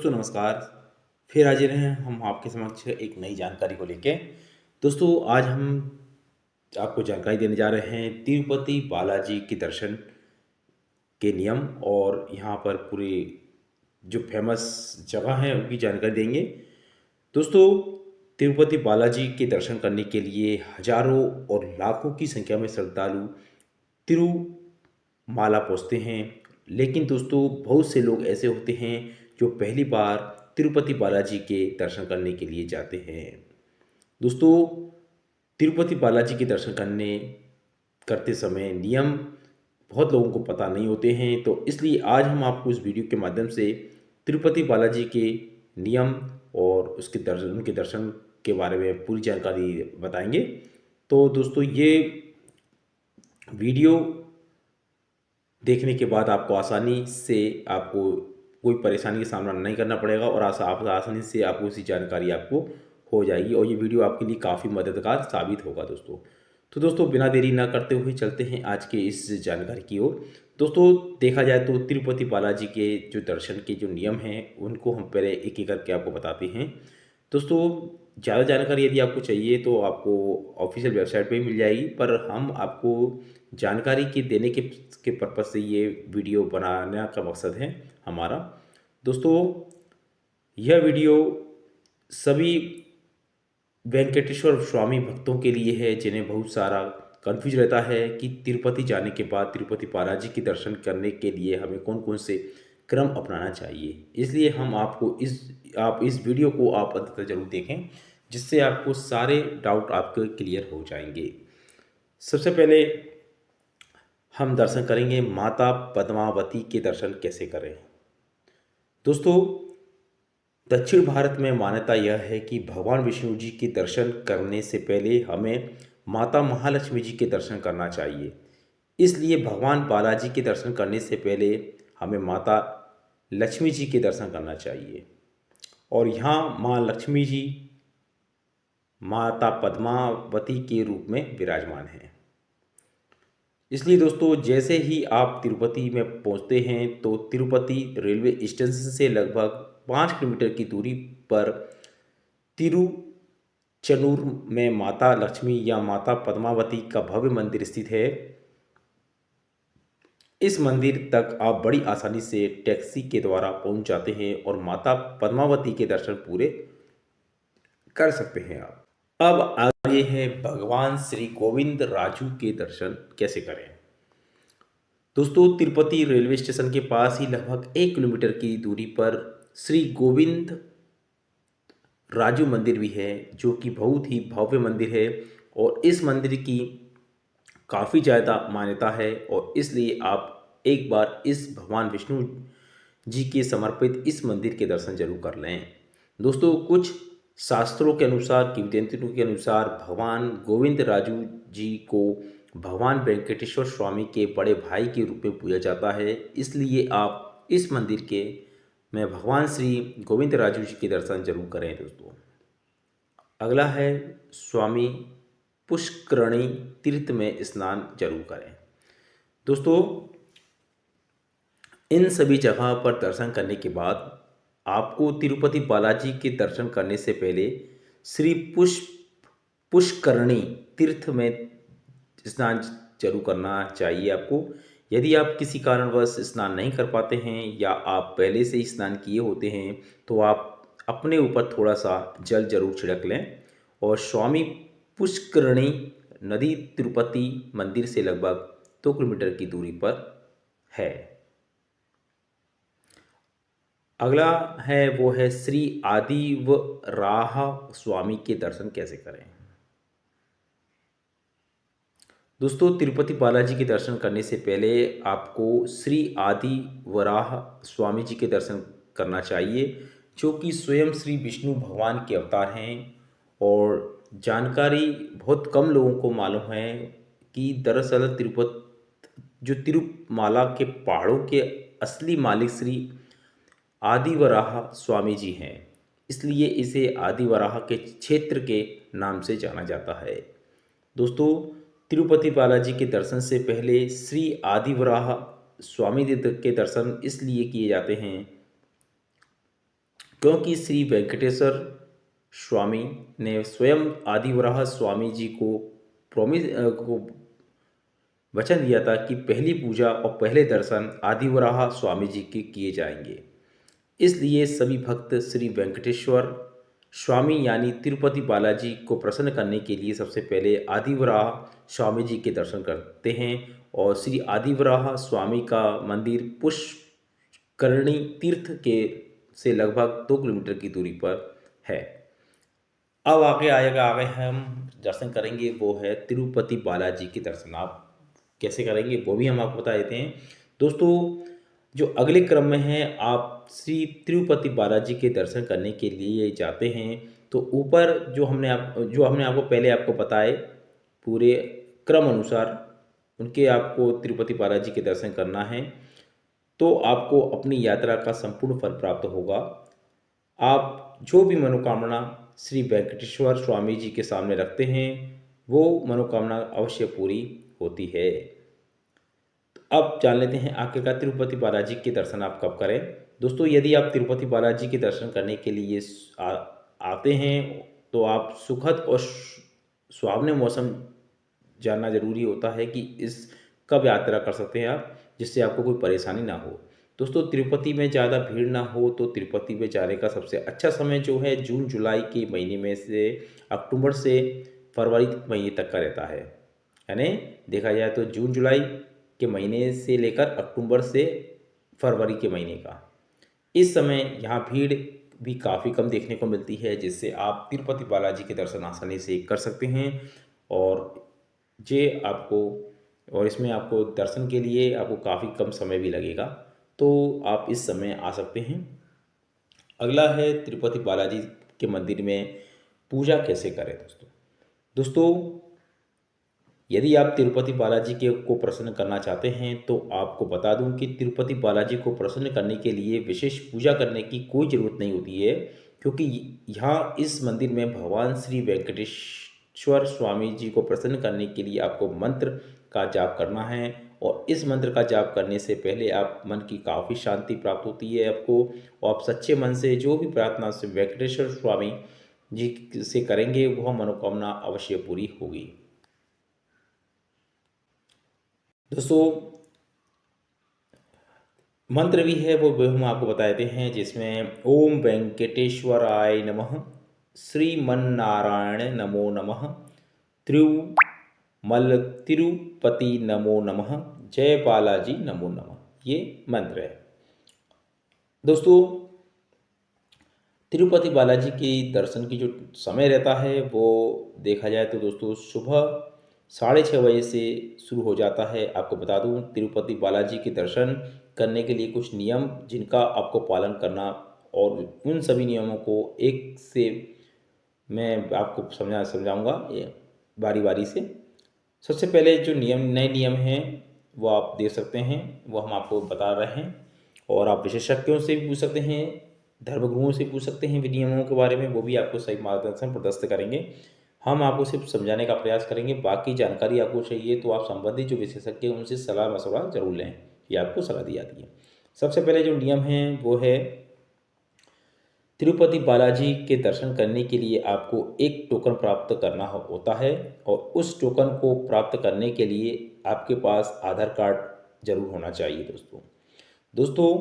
दोस्तों नमस्कार। फिर हाजिर हैं हम आपके समक्ष एक नई जानकारी को लेके। दोस्तों आज हम आपको जानकारी देने जा रहे हैं तिरुपति बालाजी के दर्शन के नियम और यहाँ पर पूरी जो फेमस जगह हैं उनकी जानकारी देंगे। दोस्तों तिरुपति बालाजी के दर्शन करने के लिए हजारों और लाखों की संख्या में श्रद्धालु तिरुमाला पहुँचते हैं। लेकिन दोस्तों बहुत से लोग ऐसे होते हैं जो पहली बार तिरुपति बालाजी के दर्शन करने के लिए जाते हैं। दोस्तों तिरुपति बालाजी के दर्शन करते समय नियम बहुत लोगों को पता नहीं होते हैं, तो इसलिए आज हम आपको इस वीडियो के माध्यम से तिरुपति बालाजी के नियम और उनके दर्शन के बारे में पूरी जानकारी बताएंगे। तो दोस्तों ये वीडियो देखने के बाद आपको कोई परेशानी का सामना नहीं करना पड़ेगा और आप आसानी से आपको इसी जानकारी आपको हो जाएगी और ये वीडियो आपके लिए काफ़ी मददगार साबित होगा दोस्तों। तो दोस्तों बिना देरी ना करते हुए चलते हैं आज के इस जानकारी की ओर। दोस्तों देखा जाए तो तिरुपति बालाजी के जो दर्शन के जो नियम हैं उनको हम पहले एक एक करके आपको बताते हैं। दोस्तों ज़्यादा जानकारी यदि आपको चाहिए तो आपको ऑफिशियल वेबसाइट पे मिल जाएगी, पर हम आपको जानकारी के देने के पर्पज़ से ये वीडियो बनाने का मकसद है हमारा। दोस्तों यह वीडियो सभी वेंकटेश्वर स्वामी भक्तों के लिए है जिन्हें बहुत सारा कन्फ्यूज रहता है कि तिरुपति जाने के बाद तिरुपति बालाजी के दर्शन करने के लिए हमें कौन कौन से क्रम अपनाना चाहिए। इसलिए हम आपको आप इस वीडियो को आप अंत तक जरूर देखें, जिससे आपको सारे डाउट आपके क्लियर हो जाएंगे। सबसे पहले हम दर्शन करेंगे माता पद्मावती के दर्शन कैसे करें। दोस्तों दक्षिण भारत में मान्यता यह है कि भगवान विष्णु जी के दर्शन करने से पहले हमें माता महालक्ष्मी जी के दर्शन करना चाहिए। इसलिए भगवान बालाजी के दर्शन करने से पहले हमें माता लक्ष्मी जी के दर्शन करना चाहिए और यहाँ माँ लक्ष्मी जी माता पद्मावती के रूप में विराजमान हैं। इसलिए दोस्तों जैसे ही आप तिरुपति में पहुंचते हैं तो तिरुपति रेलवे स्टेशन से लगभग 5 किलोमीटर की दूरी पर तिरुचनूर में माता लक्ष्मी या माता पद्मावती का भव्य मंदिर स्थित है। इस मंदिर तक आप बड़ी आसानी से टैक्सी के द्वारा पहुंच जाते हैं और माता पद्मावती के दर्शन पूरे कर सकते हैं आप। अब आगे है भगवान श्री गोविंद राजू के दर्शन कैसे करें। दोस्तों तिरुपति रेलवे स्टेशन के पास ही लगभग 1 किलोमीटर की दूरी पर श्री गोविंद राजू मंदिर भी है, जो कि बहुत ही भव्य मंदिर है और इस मंदिर की काफ़ी ज़्यादा मान्यता है और इसलिए आप एक बार इस भगवान विष्णु जी के समर्पित इस मंदिर के दर्शन जरूर कर लें। दोस्तों कुछ शास्त्रों के अनुसार, किंवदंतियों के अनुसार भगवान गोविंद राजू जी को भगवान वेंकटेश्वर स्वामी के बड़े भाई के रूप में पूजा जाता है। इसलिए आप इस मंदिर के में भगवान श्री गोविंद राजू जी के दर्शन जरूर करें दोस्तों। अगला है स्वामी पुष्करणी तीर्थ में स्नान जरूर करें। दोस्तों इन सभी जगह पर दर्शन करने के बाद आपको तिरुपति बालाजी के दर्शन करने से पहले श्री पुष्करणी तीर्थ में स्नान जरूर करना चाहिए आपको। यदि आप किसी कारणवश स्नान नहीं कर पाते हैं या आप पहले से ही स्नान किए होते हैं तो आप अपने ऊपर थोड़ा सा जल जरूर छिड़क लें और स्वामी पुष्करणी नदी तिरुपति मंदिर से लगभग 2 किलोमीटर की दूरी पर है। अगला है वो है श्री आदिवराह स्वामी के दर्शन कैसे करें। दोस्तों तिरुपति बालाजी के दर्शन करने से पहले आपको श्री आदिवराह स्वामी जी के दर्शन करना चाहिए, जो कि स्वयं श्री विष्णु भगवान के अवतार हैं। और जानकारी बहुत कम लोगों को मालूम है कि दरअसल जो तिरुमाला के पहाड़ों के असली मालिक श्री आदिवराह स्वामी जी हैं, इसलिए इसे आदिवराह के क्षेत्र के नाम से जाना जाता है। दोस्तों तिरुपति बालाजी के दर्शन से पहले श्री आदिवराह स्वामी के दर्शन इसलिए किए जाते हैं क्योंकि श्री वेंकटेश्वर स्वामी ने स्वयं आदिवराह स्वामी जी को को वचन दिया था कि पहली पूजा और पहले दर्शन आदिवराह स्वामी जी के किए जाएंगे। इसलिए सभी भक्त श्री वेंकटेश्वर स्वामी यानी तिरुपति बालाजी को प्रसन्न करने के लिए सबसे पहले आदिवराह स्वामी जी के दर्शन करते हैं। और श्री आदिवराह स्वामी का मंदिर पुष्करणी तीर्थ के से लगभग 2 किलोमीटर की दूरी पर है। अब आगे हम दर्शन करेंगे, वो है तिरुपति बालाजी के दर्शन। आप कैसे करेंगे वो भी हम आपको बता देते हैं। दोस्तों, जो अगले क्रम में है, आप श्री तिरुपति बालाजी के दर्शन करने के लिए जाते हैं तो ऊपर जो हमने आपको पहले आपको बताए पूरे क्रम अनुसार उनके आपको तिरुपति बालाजी के दर्शन करना है तो आपको अपनी यात्रा का संपूर्ण फल प्राप्त होगा। आप जो भी मनोकामना श्री वेंकटेश्वर स्वामी जी के सामने रखते हैं वो मनोकामना अवश्य पूरी होती है। अब जान लेते हैं आखिरकार तिरुपति बालाजी के दर्शन आप कब करें। दोस्तों, यदि आप तिरुपति बालाजी के दर्शन करने के लिए आते हैं तो आप सुखद और सुहावने मौसम जानना जरूरी होता है कि इस कब यात्रा कर सकते हैं आप, जिससे आपको कोई परेशानी ना हो। दोस्तों, तिरुपति में ज़्यादा भीड़ ना हो तो तिरुपति में जाने का सबसे अच्छा समय जो है जून जुलाई के महीने में से अक्टूबर से फरवरी महीने तक का रहता है। यानी देखा जाए तो जून जुलाई के महीने से लेकर अक्टूबर से फरवरी के महीने का, इस समय यहाँ भीड़ भी काफ़ी कम देखने को मिलती है, जिससे आप तिरुपति बालाजी के दर्शन आसानी से कर सकते हैं। और इसमें आपको दर्शन के लिए आपको काफ़ी कम समय भी लगेगा, तो आप इस समय आ सकते हैं। अगला है तिरुपति बालाजी के मंदिर में पूजा कैसे करें। दोस्तों, यदि आप तिरुपति बालाजी को प्रसन्न करना चाहते हैं तो आपको बता दूं कि तिरुपति बालाजी को प्रसन्न करने के लिए विशेष पूजा करने की कोई ज़रूरत नहीं होती है, क्योंकि यहाँ इस मंदिर में भगवान श्री वेंकटेश्वर स्वामी जी को प्रसन्न करने के लिए आपको मंत्र का जाप करना है। और इस मंत्र का जाप करने से पहले आप मन की काफ़ी शांति प्राप्त होती है आपको, और आप सच्चे मन से जो भी प्रार्थना से वेंकटेश्वर स्वामी जी से करेंगे वह मनोकामना अवश्य पूरी होगी। दोस्तों, मंत्र भी है वो हम आपको बताते हैं, जिसमें ओम वेंकटेश्वराय नमः, श्रीमन्नारायण नमो नमः, तिरुपति नमो नमः, जय बालाजी नमो नमः, ये मंत्र है। दोस्तों, तिरुपति बालाजी के दर्शन की जो समय रहता है वो देखा जाए तो दोस्तों सुबह 6:30 बजे से शुरू हो जाता है। आपको बता दूं, तिरुपति बालाजी के दर्शन करने के लिए कुछ नियम जिनका आपको पालन करना, और उन सभी नियमों को एक से मैं आपको समझाऊंगा बारी बारी से। सबसे पहले जो नए नियम हैं वो आप देख सकते हैं, वो हम आपको बता रहे हैं। और आप विशेषज्ञों से भी पूछ सकते हैं, धर्मगुरुओं से पूछ सकते हैं नियमों के बारे में, वो भी आपको सही मार्गदर्शन प्रदर्शित करेंगे। हम आपको सिर्फ समझाने का प्रयास करेंगे, बाकी जानकारी आपको चाहिए तो आप संबंधित जो विशेषज्ञ हैं उनसे सलाह मशवरा जरूर लें, ये आपको सलाह दी जाती है। सबसे पहले जो नियम है वो है, तिरुपति बालाजी के दर्शन करने के लिए आपको एक टोकन प्राप्त करना होता है, और उस टोकन को प्राप्त करने के लिए आपके पास आधार कार्ड जरूर होना चाहिए। दोस्तों,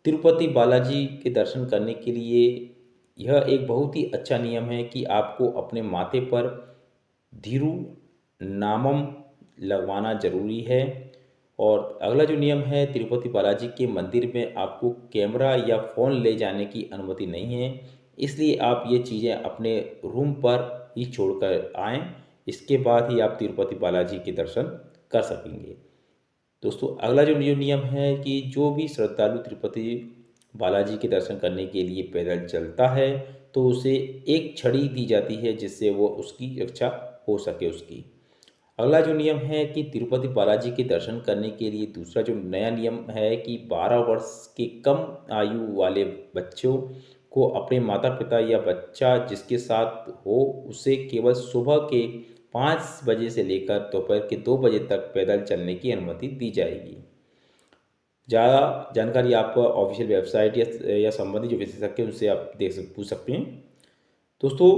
तिरुपति बालाजी के दर्शन करने के लिए यह एक बहुत ही अच्छा नियम है कि आपको अपने माथे पर धीरु नामम लगवाना जरूरी है। और अगला जो नियम है, तिरुपति बालाजी के मंदिर में आपको कैमरा या फ़ोन ले जाने की अनुमति नहीं है, इसलिए आप ये चीज़ें अपने रूम पर ही छोड़कर आएँ, इसके बाद ही आप तिरुपति बालाजी के दर्शन कर सकेंगे। दोस्तों, अगला जो नियम है कि जो भी श्रद्धालु तिरुपति बालाजी के दर्शन करने के लिए पैदल चलता है तो उसे एक छड़ी दी जाती है, जिससे वो उसकी रक्षा हो सके उसकी। अगला जो नियम है कि तिरुपति बालाजी के दर्शन करने के लिए दूसरा जो नया नियम है कि 12 वर्ष के कम आयु वाले बच्चों को अपने माता पिता या बच्चा जिसके साथ हो उसे केवल सुबह के 5 बजे से लेकर दोपहर के 2 बजे तक पैदल चलने की अनुमति दी जाएगी। ज़्यादा जानकारी आप ऑफिशियल वेबसाइट या संबंधित जो विशेषज्ञ हैं उनसे आप पूछ सकते हैं। दोस्तों,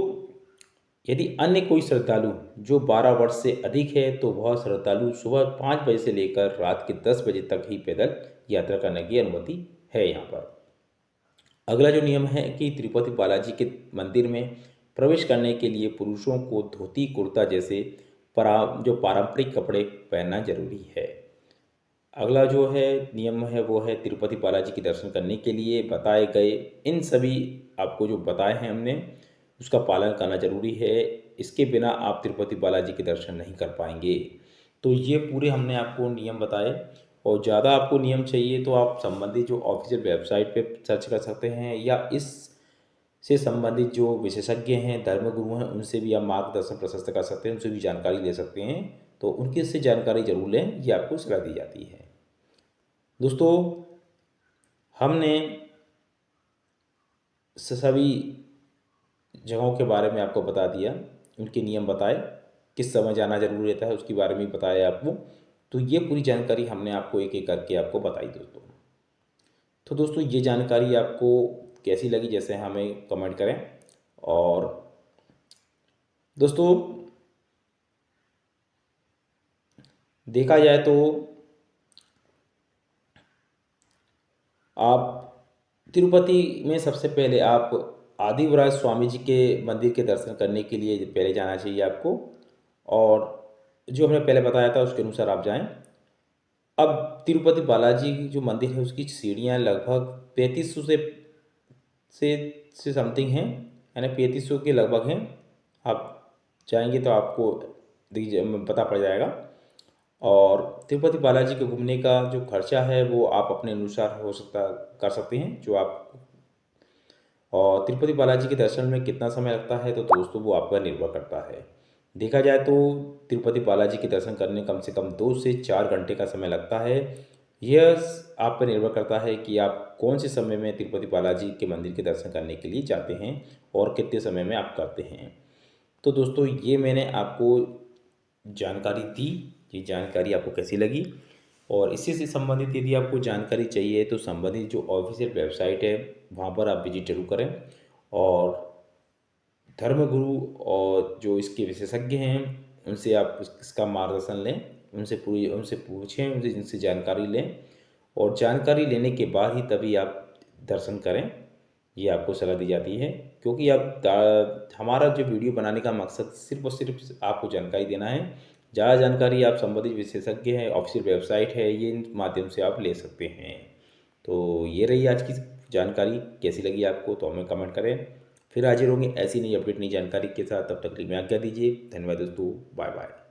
यदि अन्य कोई श्रद्धालु जो 12 वर्ष से अधिक है तो वह श्रद्धालु सुबह 5 बजे से लेकर रात के 10 बजे तक ही पैदल यात्रा करने की अनुमति है यहाँ पर। अगला जो नियम है कि तिरुपति बालाजी के मंदिर में प्रवेश करने के लिए पुरुषों को धोती कुर्ता जैसे जो पारंपरिक कपड़े पहनना जरूरी है। अगला जो है नियम है वो है तिरुपति बालाजी के दर्शन करने के लिए बताए गए इन सभी आपको जो बताए हैं हमने उसका पालन करना जरूरी है। इसके बिना आप तिरुपति बालाजी के दर्शन नहीं कर पाएंगे। तो ये पूरे हमने आपको नियम बताए, और ज़्यादा आपको नियम चाहिए तो आप संबंधित जो ऑफिशियल वेबसाइट पे सर्च कर सकते हैं, या इस से संबंधित जो विशेषज्ञ हैं, धर्मगुरु हैं, उनसे भी आप मार्गदर्शन प्रशस्त कर सकते हैं, उनसे भी जानकारी ले सकते हैं। तो उनकी से जानकारी जरूर लें, ये आपको सलाह दी जाती है। दोस्तों, हमने सभी जगहों के बारे में आपको बता दिया, उनके नियम बताए, किस समय जाना जरूरी रहता है उसके बारे में बताया आपको। तो ये पूरी जानकारी हमने आपको एक एक करके आपको बताई दोस्तों। तो दोस्तों, ये जानकारी आपको कैसी लगी जैसे हमें कमेंट करें। और दोस्तों, देखा जाए तो आप तिरुपति में सबसे पहले आप आदिवराज स्वामी जी के मंदिर के दर्शन करने के लिए पहले जाना चाहिए आपको, और जो हमने पहले बताया था उसके अनुसार आप जाएं। अब तिरुपति बालाजी जो मंदिर है उसकी सीढ़ियाँ लगभग 3500 से समथिंग हैं, यानी 3500 के लगभग हैं। आप जाएंगे तो आपको पता पड़ जाएगा। और तिरुपति बालाजी के घूमने का जो खर्चा है वो आप अपने अनुसार कर सकते हैं जो आप। और तिरुपति बालाजी के दर्शन में कितना समय लगता है तो दोस्तों वो आप पर निर्भर करता है। देखा जाए तो तिरुपति बालाजी के दर्शन करने कम से कम 2 से 4 घंटे का समय लगता है। यह आप पर निर्भर करता है कि आप कौन से समय में तिरुपति बालाजी के मंदिर के दर्शन करने के लिए जाते हैं और कितने समय में आप करते हैं। तो दोस्तों, ये मैंने आपको जानकारी दी। ये जानकारी आपको कैसी लगी, और इसी से संबंधित यदि आपको जानकारी चाहिए तो संबंधित जो ऑफिशियल वेबसाइट है वहाँ पर आप विजिट जरूर करें, और धर्मगुरु और जो इसके विशेषज्ञ हैं उनसे आप इसका मार्गदर्शन लें, उनसे पूछें, उनसे जिनसे जानकारी लें, और जानकारी लेने के बाद ही तभी आप दर्शन करें, ये आपको सलाह दी जाती है। क्योंकि हमारा जो वीडियो बनाने का मकसद सिर्फ और सिर्फ आपको जानकारी देना है। ज़्यादा जानकारी आप संबंधित विशेषज्ञ हैं, ऑफिशियल वेबसाइट है, ये इन माध्यम से आप ले सकते हैं। तो ये रही आज की जानकारी, कैसी लगी आपको तो हमें कमेंट करें। फिर हाजिर होंगे ऐसी नई अपडेट नई जानकारी के साथ, तब तक के लिए आज्ञा दीजिए। धन्यवाद दोस्तों, बाय बाय।